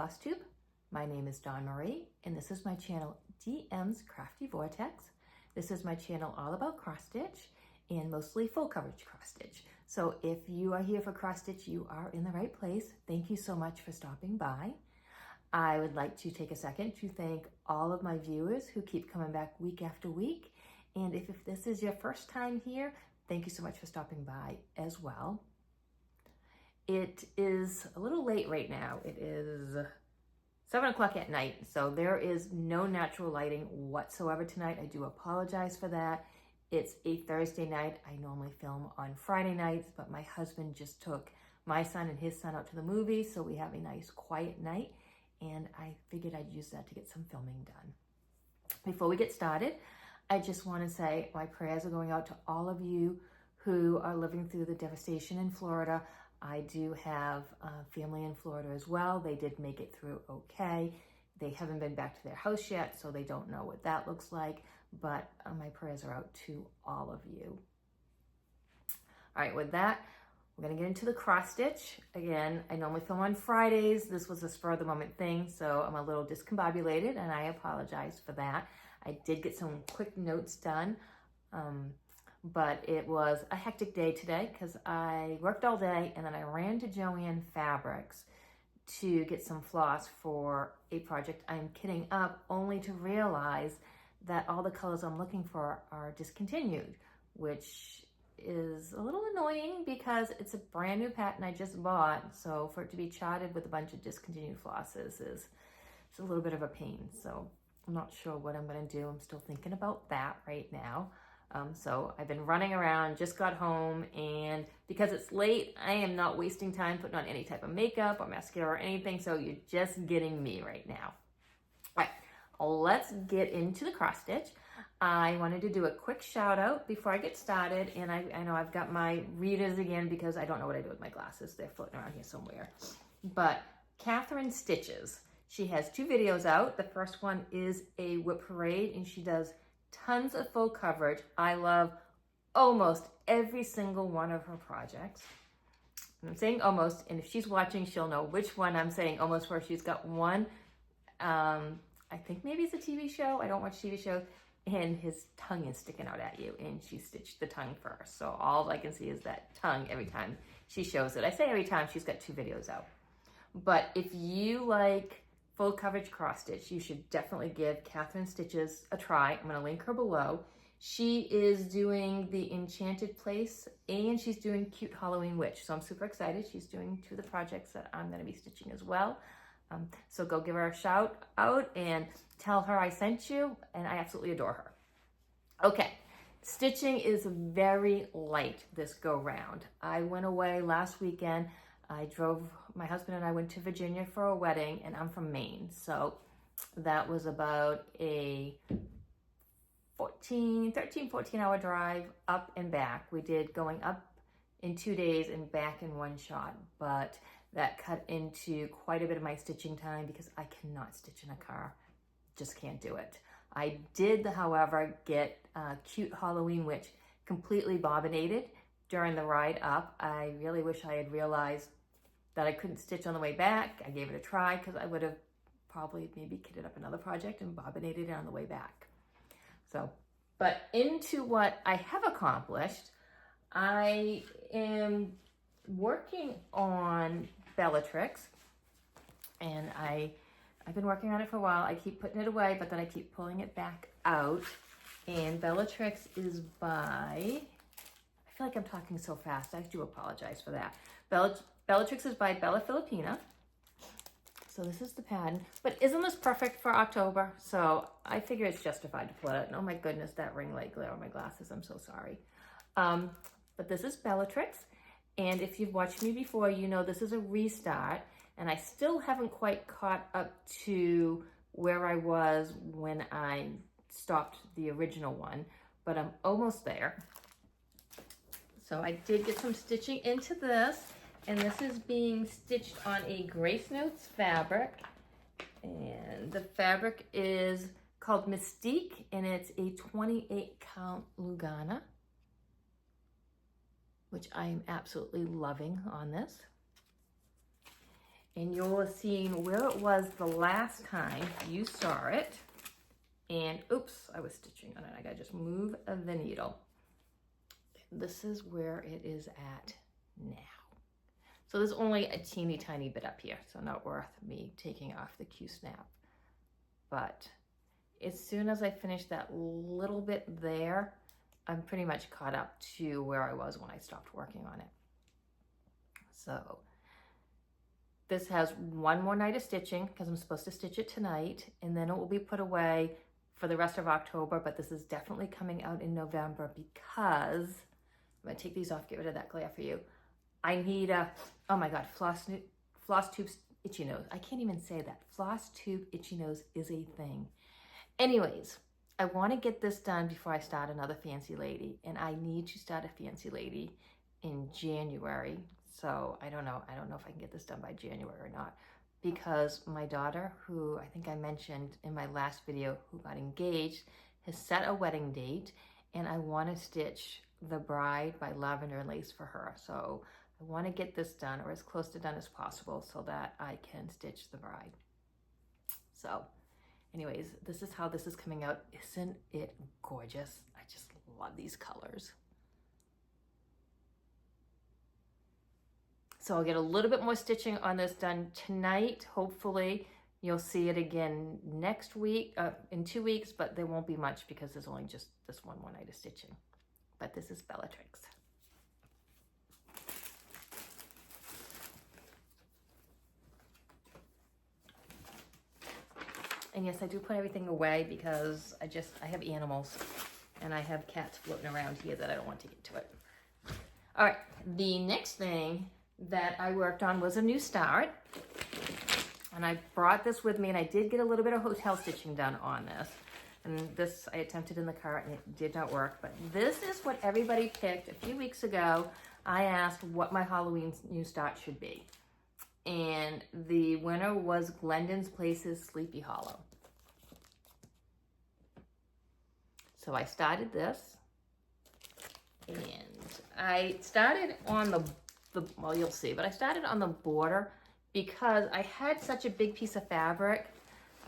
Flosstube. My name is Dawn Marie, and this is my channel DM's Crafty Vortex. This is my channel all about cross stitch and mostly full coverage cross stitch. So if you are here for cross stitch, you are in the right place. Thank you so much for stopping by. I would like to take a second to thank all of my viewers who keep coming back week after week. And if this is your first time here, thank you so much for stopping by as well. It is a little late right now. It is 7 o'clock at night, so there is no natural lighting whatsoever tonight. I do apologize for that. It's a Thursday night. I normally film on Friday nights, but my husband just took my son and his son out to the movies, so we have a nice quiet night, and I figured I'd use that to get some filming done. Before we get started, I just want to say my prayers are going out to all of you who are living through the devastation in Florida. I do have family in Florida as well. They did make it through okay. They haven't been back to their house yet, so they don't know what that looks like, but my prayers are out to all of you. All right, with that, we're gonna get into the cross stitch. Again, I normally film on Fridays. This was a spur of the moment thing, so I'm a little discombobulated, and I apologize for that. I did get some quick notes done, but it was a hectic day today because I worked all day and then I ran to Joann Fabrics to get some floss for a project I'm kitting up, only to realize that all the colors I'm looking for are discontinued, which is a little annoying because it's a brand new pattern I just bought. So for it to be charted with a bunch of discontinued flosses is a little bit of a pain. So I'm not sure what I'm gonna do. I'm still thinking about that right now. So I've been running around, just got home, and because it's late, I am not wasting time putting on any type of makeup or mascara or anything, so you're just getting me right now. All right, let's get into the cross stitch. I wanted to do a quick shout out before I get started, and I know I've got my readers again because I don't know what I do with my glasses. They're floating around here somewhere. But Catherine Stitches, she has 2 videos out. The first one is a whip parade, and she does tons of full coverage. I love almost every single one of her projects. And I'm saying almost, and if she's watching, she'll know which one I'm saying almost for. She's got one, I think maybe it's a TV show. I don't watch TV shows. And his tongue is sticking out at you, and she stitched the tongue first. So all I can see is that tongue every time she shows it. I say every time, she's got 2 videos out. But if you like full coverage cross stitch, you should definitely give Catherine Stitches a try. I'm going to link her below. She is doing the Enchanted Place, and she's doing Cute Halloween Witch. So I'm super excited. She's doing 2 of the projects that I'm going to be stitching as well. So go give her a shout out and tell her I sent you, and I absolutely adore her. Okay, stitching is very light this go round. I went away last weekend. My husband and I went to Virginia for a wedding, and I'm from Maine. So that was about a 13, 14 hour drive up and back. We did going up in 2 days and back in one shot, but that cut into quite a bit of my stitching time because I cannot stitch in a car. Just can't do it. I did, however, get Cute Halloween Witch completely bobbinated during the ride up. I really wish I had realized that I couldn't stitch on the way back. I gave it a try because I would have probably maybe kitted up another project and bobbinated it on the way back. So, but into what I have accomplished, I am working on Bellatrix, and I've been working on it for a while. I keep putting it away, but then I keep pulling it back out. And Bellatrix is by, I feel like I'm talking so fast. I do apologize for that. Bellatrix is by Bella Filipina. So this is the pattern, but isn't this perfect for October? So I figure it's justified to pull it out. And oh my goodness, that ring light glare on my glasses. I'm so sorry. But this is Bellatrix. And if you've watched me before, you know this is a restart, and I still haven't quite caught up to where I was when I stopped the original one, but I'm almost there. So I did get some stitching into this, and this is being stitched on a Grace Notes fabric, and the fabric is called Mystique, and it's a 28 count Lugana, which I am absolutely loving on this. and you'll have seen where it was the last time you saw it. And oops, I was stitching on it. I gotta just move the needle. This is where it is at now. So there's only a teeny tiny bit up here, so not worth me taking off the Q-snap. But as soon as I finish that little bit there, I'm pretty much caught up to where I was when I stopped working on it. So this has one more night of stitching because I'm supposed to stitch it tonight, and then it will be put away for the rest of October, but this is definitely coming out in November because I'm gonna take these off, get rid of that glare for you. I need a, oh my God, Flosstube itchy nose. I can't even say that. Flosstube itchy nose is a thing. Anyways, I want to get this done before I start another Fancy Lady, and I need to start a Fancy Lady in January. So I don't know if I can get this done by January or not, because my daughter, who I think I mentioned in my last video, who got engaged, has set a wedding date, and I want to stitch The Bride by Lavender and Lace for her. So I want to get this done, or as close to done as possible, so that I can stitch The Bride. So anyways, this is how this is coming out. Isn't it gorgeous? I just love these colors. So I'll get a little bit more stitching on this done tonight. Hopefully you'll see it again next week, in 2 weeks, but there won't be much because there's only just this one more night of stitching. But this is Bellatrix. And yes, I do put everything away because I have animals and I have cats floating around here that I don't want to get to it. All right, the next thing that I worked on was a new start. And I brought this with me, and I did get a little bit of hotel stitching done on this. And this I attempted in the cart and it did not work, but this is what everybody picked a few weeks ago. I asked what my Halloween new start should be. And the winner was Glendon's Place's Sleepy Hollow. So I started this, and I started on the well, you'll see, but I started on the border because I had such a big piece of fabric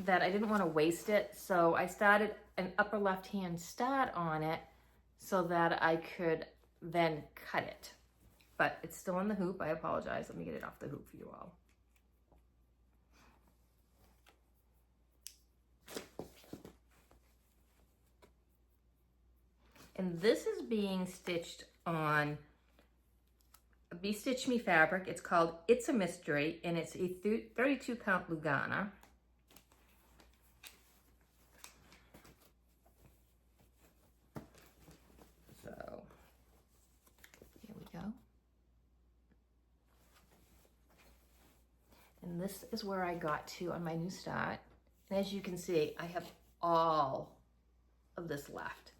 that I didn't want to waste it. So I started an upper left-hand start on it so that I could then cut it. But it's still on the hoop. I apologize. Let me get it off the hoop for you all. And this is being stitched on Be Stitch Me fabric. It's called It's a Mystery, and it's a 32 count Lugana. So here we go. And this is where I got to on my new start. And as you can see, I have all of this left.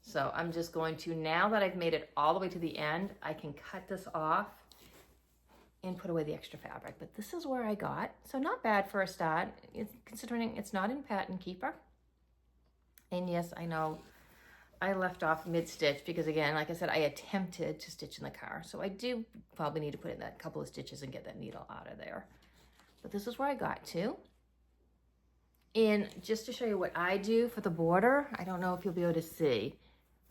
So I'm just going to, now that I've made it all the way to the end, I can cut this off and put away the extra fabric. But this is where I got. So not bad for a start, considering it's not in Pattern Keeper. And yes, I know I left off mid-stitch because, again, like I said, I attempted to stitch in the car. So I do probably need to put in that couple of stitches and get that needle out of there. But this is where I got to. And just to show you what I do for the border, I don't know if you'll be able to see,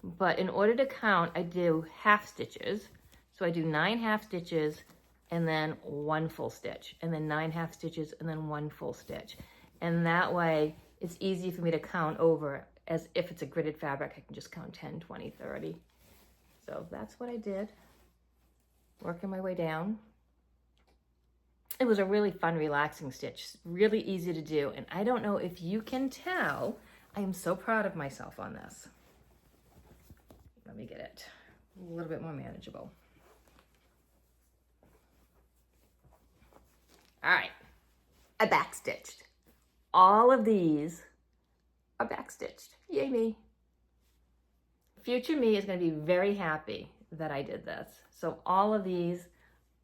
but in order to count, I do half stitches. So I do 9 half stitches and then 1 full stitch, and then 9 half stitches and then 1 full stitch. And that way it's easy for me to count over. As if it's a gridded fabric, I can just count 10, 20, 30. So that's what I did, working my way down. It was a really fun, relaxing stitch, really easy to do. And I don't know if you can tell, I am so proud of myself on this. Let me get it a little bit more manageable. All right, I backstitched. All of these are backstitched. Yay me. Future me is going to be very happy that I did this. So all of these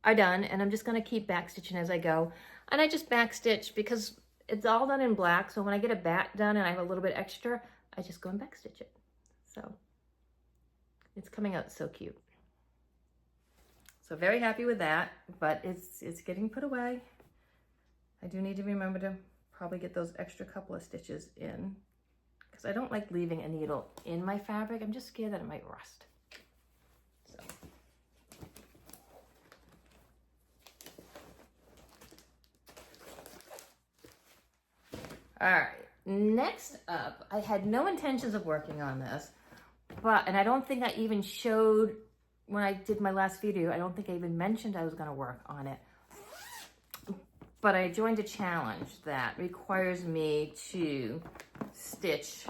are done, and I'm just going to keep backstitching as I go. And I just backstitch because it's all done in black. So when I get a back done and I have a little bit extra, I just go and backstitch it. So it's coming out so cute. So very happy with that, but it's getting put away. I do need to remember to probably get those extra couple of stitches in, because I don't like leaving a needle in my fabric. I'm just scared that it might rust. So. All right, next up, I had no intentions of working on this, and I don't think I even showed when I did my last video, I don't think I even mentioned I was gonna work on it. But I joined a challenge that requires me to stitch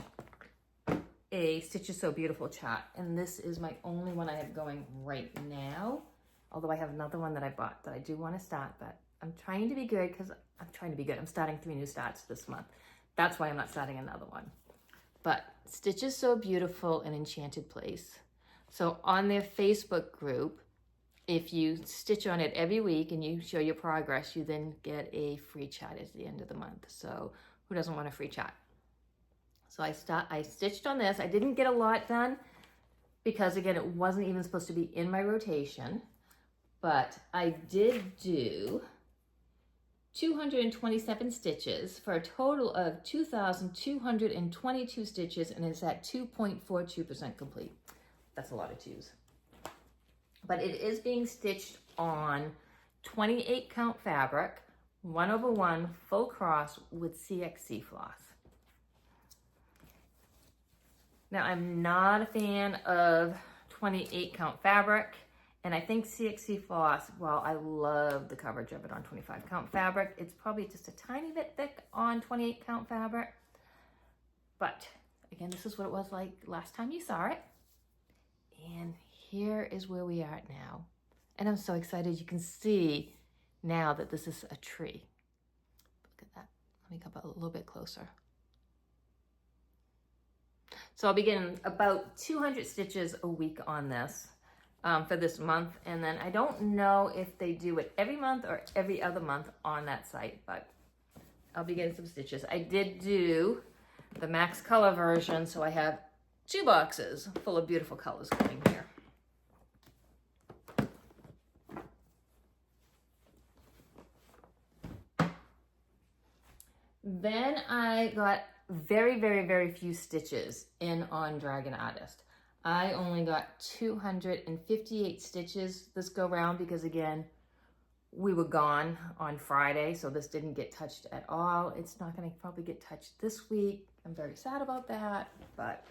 a Stitches So Beautiful chart. And this is my only one I have going right now. Although I have another one that I bought that I do want to start, but I'm trying to be good because I'm trying to be good. I'm starting 3 new starts this month. That's why I'm not starting another one. But Stitches So Beautiful and Enchanted Place. So on their Facebook group, if you stitch on it every week and you show your progress, you then get a free chart at the end of the month. So who doesn't want a free chart? So I stitched on this. I didn't get a lot done because, again, it wasn't even supposed to be in my rotation. But I did do 227 stitches for a total of 2,222 stitches, and it's at 2.42% complete. That's a lot of twos. But it is being stitched on 28 count fabric, 1/1 full cross with CXC floss. Now, I'm not a fan of 28 count fabric, and I think CXC floss, while I love the coverage of it on 25 count fabric, it's probably just a tiny bit thick on 28 count fabric. But again, this is what it was like last time you saw it. And here is where we are now. And I'm so excited. You can see now that this is a tree. Look at that. Let me come a little bit closer. So I'll be getting about 200 stitches a week on this for this month. And then I don't know if they do it every month or every other month on that site, but I'll be getting some stitches. I did do the max color version, so I have 2 boxes full of beautiful colors going here. Then I got very, very, very few stitches in on Dragon Artist. I only got 258 stitches this go round because, again, we were gone on Friday, so this didn't get touched at all. It's not going to probably get touched this week. I'm very sad about that, but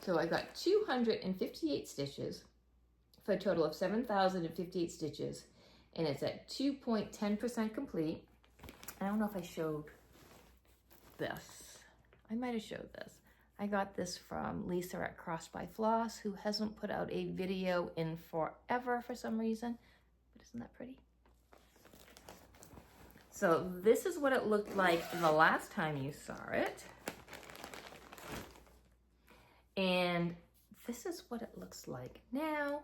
so I got 258 stitches for a total of 7,058 stitches, and it's at 2.10% complete. I don't know if I showed this. I might have showed this. I got this from Lisa at Crossed by Floss, who hasn't put out a video in forever for some reason. But isn't that pretty? So this is what it looked like the last time you saw it. And this is what it looks like now.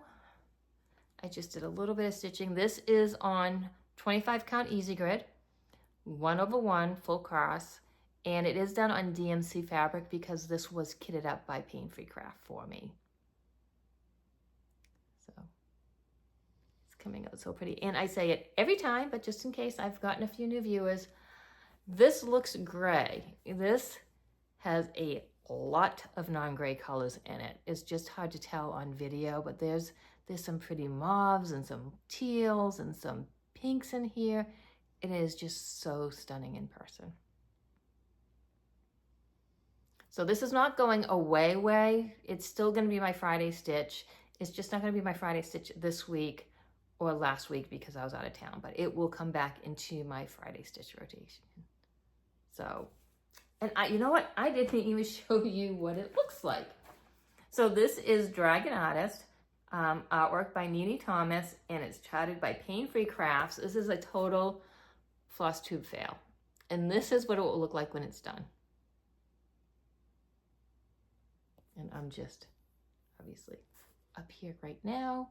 I just did a little bit of stitching. This is on 25 count easy grid, 1/1 full cross, and it is done on DMC fabric because this was kitted up by Pain Free Craft for me. So it's coming out so pretty. And I say it every time, but just in case I've gotten a few new viewers, this looks gray. This has a lot of non-gray colors in it. It's just hard to tell on video, but there's some pretty mauves and some teals and some pinks in here. It is just so stunning in person. So this is not going away. It's still going to be my Friday stitch. It's just not going to be my Friday stitch this week or last week because I was out of town, but it will come back into my Friday stitch rotation. So, and you know what? I didn't even show you what it looks like. So this is Dragon Artist, artwork by Nene Thomas, and it's charted by Pain Free Crafts. This is a total Flosstube fail. And this is what it will look like when it's done. And I'm just obviously up here right now.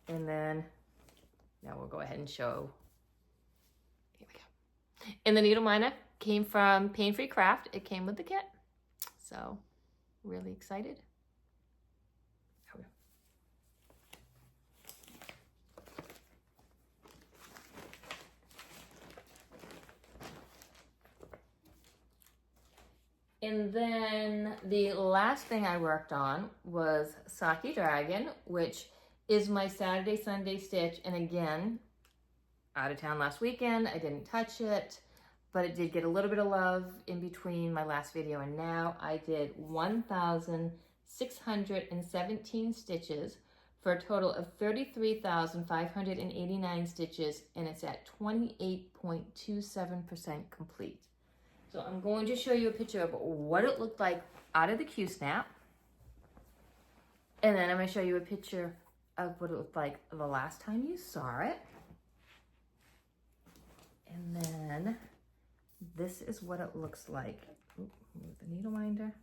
And then now we'll go ahead and show. Here we go. And the needle miner came from Pain Free Craft. It came with the kit. So really excited. And then the last thing I worked on was Saki Dragon, which is my Saturday, Sunday stitch. And again, out of town last weekend, I didn't touch it, but it did get a little bit of love in between my last video and now. I did 1,617 stitches for a total of 33,589 stitches, and it's at 28.27% complete. So I'm going to show you a picture of what it looked like out of the Q-snap. And then I'm going to show you a picture of what it looked like the last time you saw it. And then this is what it looks like. Ooh, move the needle minder.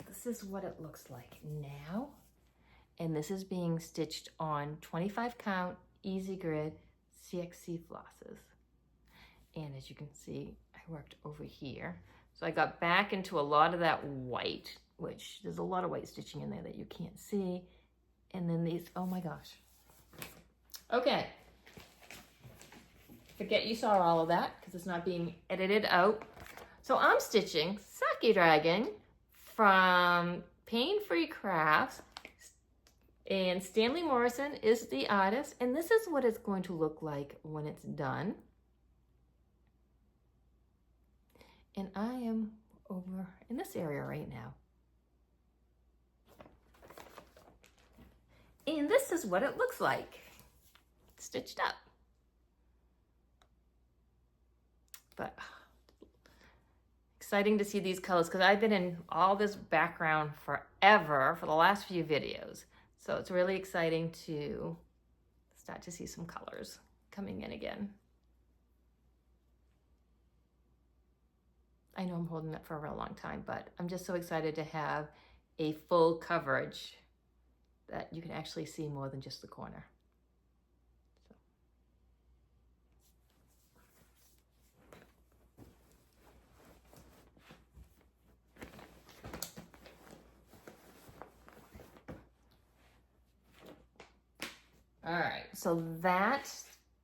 This is what it looks like now. And this is being stitched on 25 count easy grid CXC flosses. And as you can see, I worked over here. So I got back into a lot of that white, which there's a lot of white stitching in there that you can't see. And then these, oh my gosh. Okay. Forget you saw all of that because it's not being edited out. So I'm stitching Saki Dragon from Pain Free Crafts, and Stanley Morrison is the artist, and this is what it's going to look like when it's done. And I am over in this area right now. And this is what it looks like, stitched up. But exciting to see these colors because I've been in all this background forever for the last few videos. So it's really exciting to start to see some colors coming in again. I know I'm holding it for a real long time, but I'm just so excited to have a full coverage that you can actually see more than just the corner. All right, so that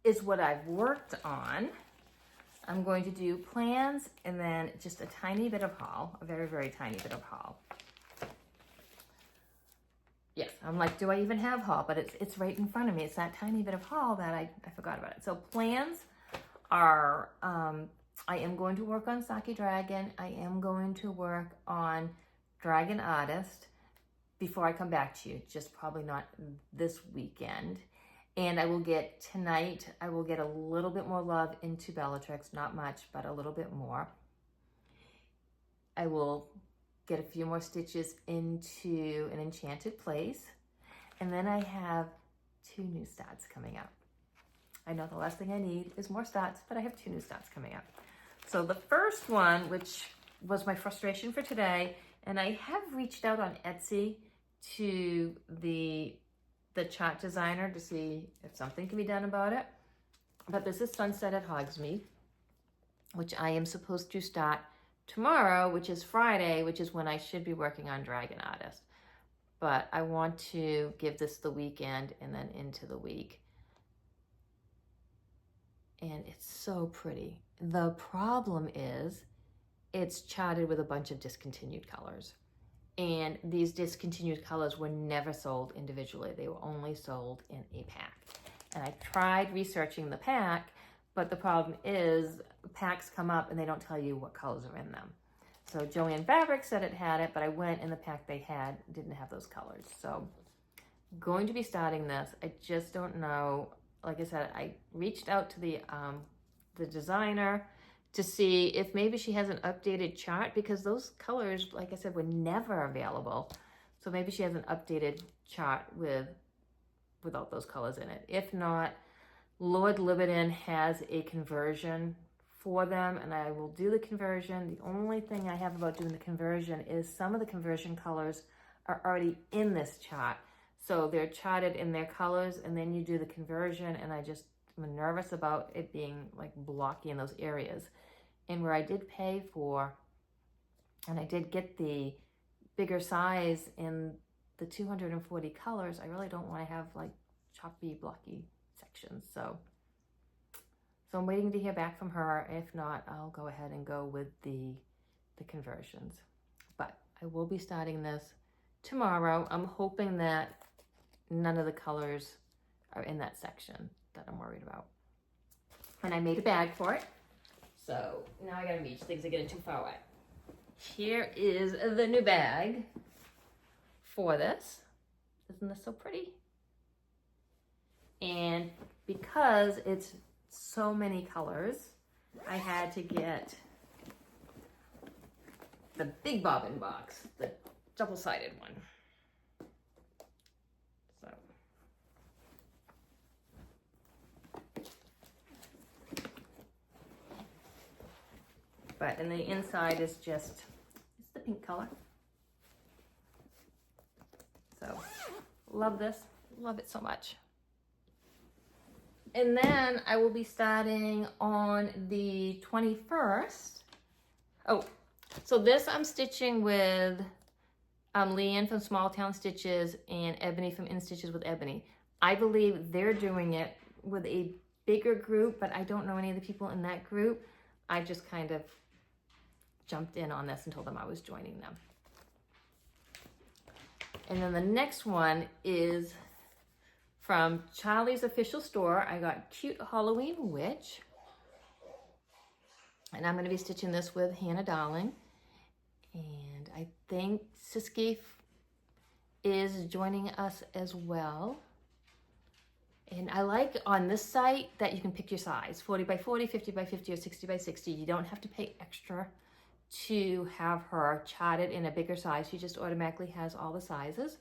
is what I've worked on. I'm going to do plans and then just a tiny bit of haul, a very, very tiny bit of haul. Yes, I'm like, do I even have haul? But it's right in front of me. It's that tiny bit of haul that I forgot about it. So plans are, I am going to work on Saki Dragon. I am going to work on Dragon Artist before I come back to you, just probably not this weekend. And I will get tonight, I will get a little bit more love into Bellatrix, not much, but a little bit more. I will get a few more stitches into an Enchanted Place. And then I have 2 new starts coming up. I know the last thing I need is more starts, but I have 2 new starts coming up. So the first one, which was my frustration for today, and I have reached out on Etsy to the chart designer to see if something can be done about it. But this is Sunset at Hogs, which I am supposed to start tomorrow, which is Friday, which is when I should be working on Dragon Artist. But I want to give this the weekend and then into the week. And it's so pretty. The problem is it's charted with a bunch of discontinued colors. And these discontinued colors were never sold individually. They were only sold in a pack. And I tried researching the pack, but the problem is packs come up and they don't tell you what colors are in them. So Joanne Fabric said it had it, but I went and the pack they had didn't have those colors. So going to be starting this. I just don't know. Like I said, I reached out to the designer to see if maybe she has an updated chart, because those colors, like I said, were never available. So maybe she has an updated chart without those colors in it. If not, Lord Liberton has a conversion for them, and I will do the conversion. The only thing I have about doing the conversion is some of the conversion colors are already in this chart. So they're charted in their colors, and then you do the conversion, and I'm nervous about it being like blocky in those areas. And where I did pay for, and I did get the bigger size in the 240 colors, I really don't want to have like choppy, blocky sections. So I'm waiting to hear back from her. If not, I'll go ahead and go with the the conversions. But I will be starting this tomorrow. I'm hoping that none of the colors are in that section that I'm worried about. And I made a bag for it. So now I gotta reach things are getting too far away. Here is the new bag for this. Isn't this so pretty? And because it's so many colors, I had to get the big bobbin box, the double-sided one. So. But and the inside is just, it's the pink color. So, love this, love it so much. And then I will be starting on the 21st. Oh, so this I'm stitching with Leanne from Small Town Stitches and Ebony from In Stitches with Ebony. I believe they're doing it with a bigger group, but I don't know any of the people in that group. I just kind of jumped in on this and told them I was joining them. And then the next one is from Charlie's Official Store. I got Cute Halloween Witch. And I'm going to be stitching this with Hannah Darling. And I think Siski is joining us as well. And I like on this site that you can pick your size, 40 by 40, 50 by 50, or 60 by 60. You don't have to pay extra to have her charted in a bigger size. She just automatically has all the sizes.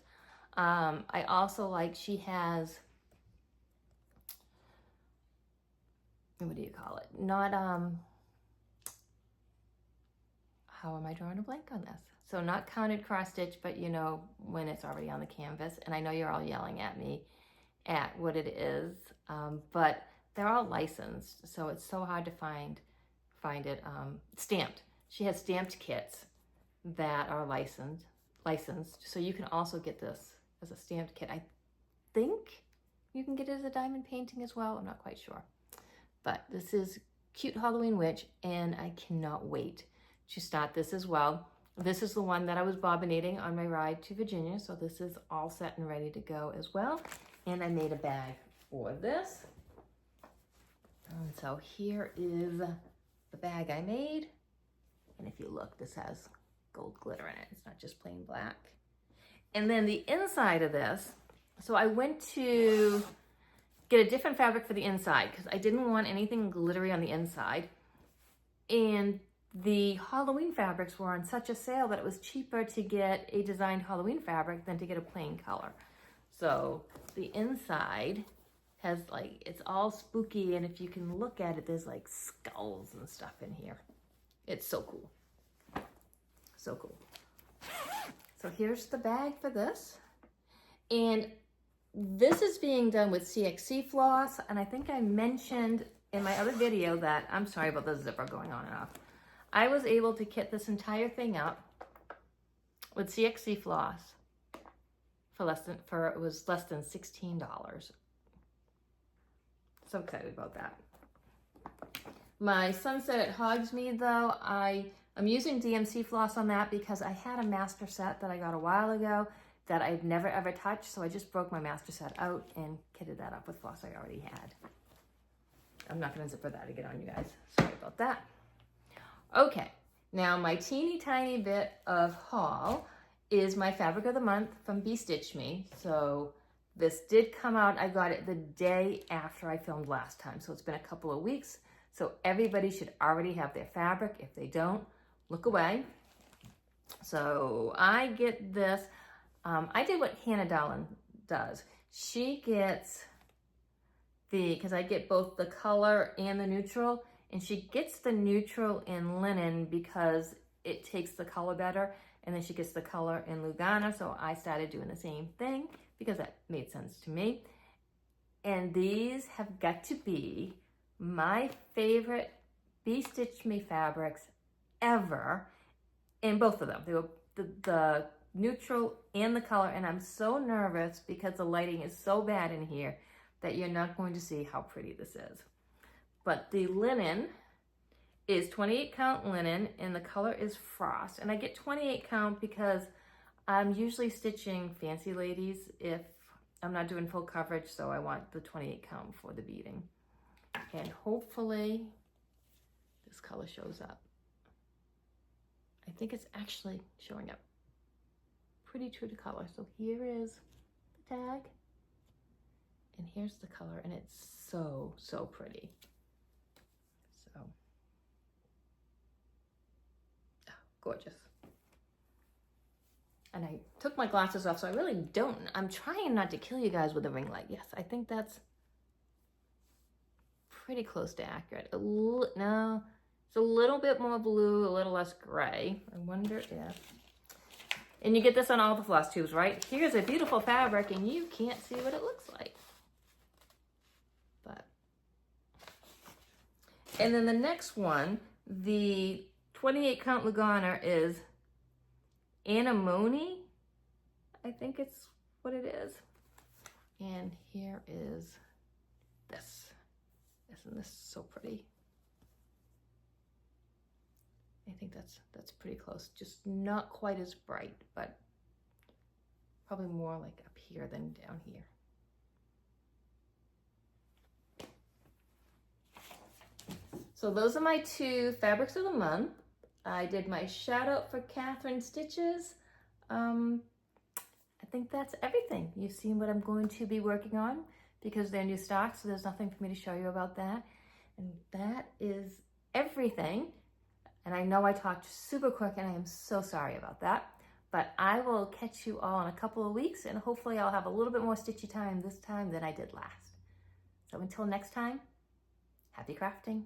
I also like she has, what do you call it? Not, how am I drawing a blank on this? So not counted cross stitch, but you know when it's already on the canvas. And I know you're all yelling at me at what it is, but they're all licensed. So it's so hard to find it stamped. She has stamped kits that are licensed. So you can also get this as a stamped kit. I think you can get it as a diamond painting as well. I'm not quite sure. But this is Cute Halloween Witch, and I cannot wait to start this as well. This is the one that I was bobbinating on my ride to Virginia. So this is all set and ready to go as well. And I made a bag for this. And so here is the bag I made. And if you look, this has gold glitter in it. It's not just plain black. And then the inside of this, so I went to get a different fabric for the inside because I didn't want anything glittery on the inside. And the Halloween fabrics were on such a sale that it was cheaper to get a designed Halloween fabric than to get a plain color. So the inside has like, it's all spooky, and if you can look at it, there's like skulls and stuff in here. It's so cool. So cool. So here's the bag for this. And this is being done with CXC floss, and I think I mentioned in my other video that, I'm sorry about the zipper going on and off. I was able to kit this entire thing up with CXC floss for it was less than $16. So excited about that. My Sunset at Hogs mead though, I'm using DMC floss on that because I had a master set that I got a while ago that I've never ever touched. So I just broke my master set out and kitted that up with floss I already had. I'm not gonna zipper that again on you guys. Sorry about that. Okay, now my teeny tiny bit of haul is my fabric of the month from Bee Stitch Me. So this did come out, I got it the day after I filmed last time. So it's been a couple of weeks. So everybody should already have their fabric. If they don't, look away. So I get this, I did what Hannah Darling does. She gets because I get both the color and the neutral, and she gets the neutral in linen because it takes the color better, and then she gets the color in Lugana. So I started doing the same thing because that made sense to me. And these have got to be my favorite Bee Stitch Me fabrics ever, in both of them. They were the neutral and the color, and I'm so nervous because the lighting is so bad in here that you're not going to see how pretty this is. But the linen is 28 count linen and the color is Frost. And I get 28 count because I'm usually stitching fancy ladies if I'm not doing full coverage, so I want the 28 count for the beading. And hopefully this color shows up. I think it's actually showing up pretty true to color. So here is the tag and here's the color, and it's so, so pretty. So, oh, gorgeous. And I took my glasses off, so I really don't. I'm trying not to kill you guys with a ring light. Yes, I think that's pretty close to accurate. No, it's a little bit more blue, a little less gray. I wonder if... And you get this on all the floss tubes, right? Here's a beautiful fabric, and you can't see what it looks like. But... And then the next one, the 28 count Lugana is Anemone, I think it's what it is. And here is this. Isn't this so pretty? I think that's pretty close. Just not quite as bright, but probably more like up here than down here. So those are my 2 fabrics of the month. I did my shout out for Catherine Stitches. I think that's everything. You've seen what I'm going to be working on because they're new stock, so there's nothing for me to show you about that. And that is everything. And I know I talked super quick and I am so sorry about that, but I will catch you all in a couple of weeks and hopefully I'll have a little bit more stitchy time this time than I did last. So until next time, happy crafting.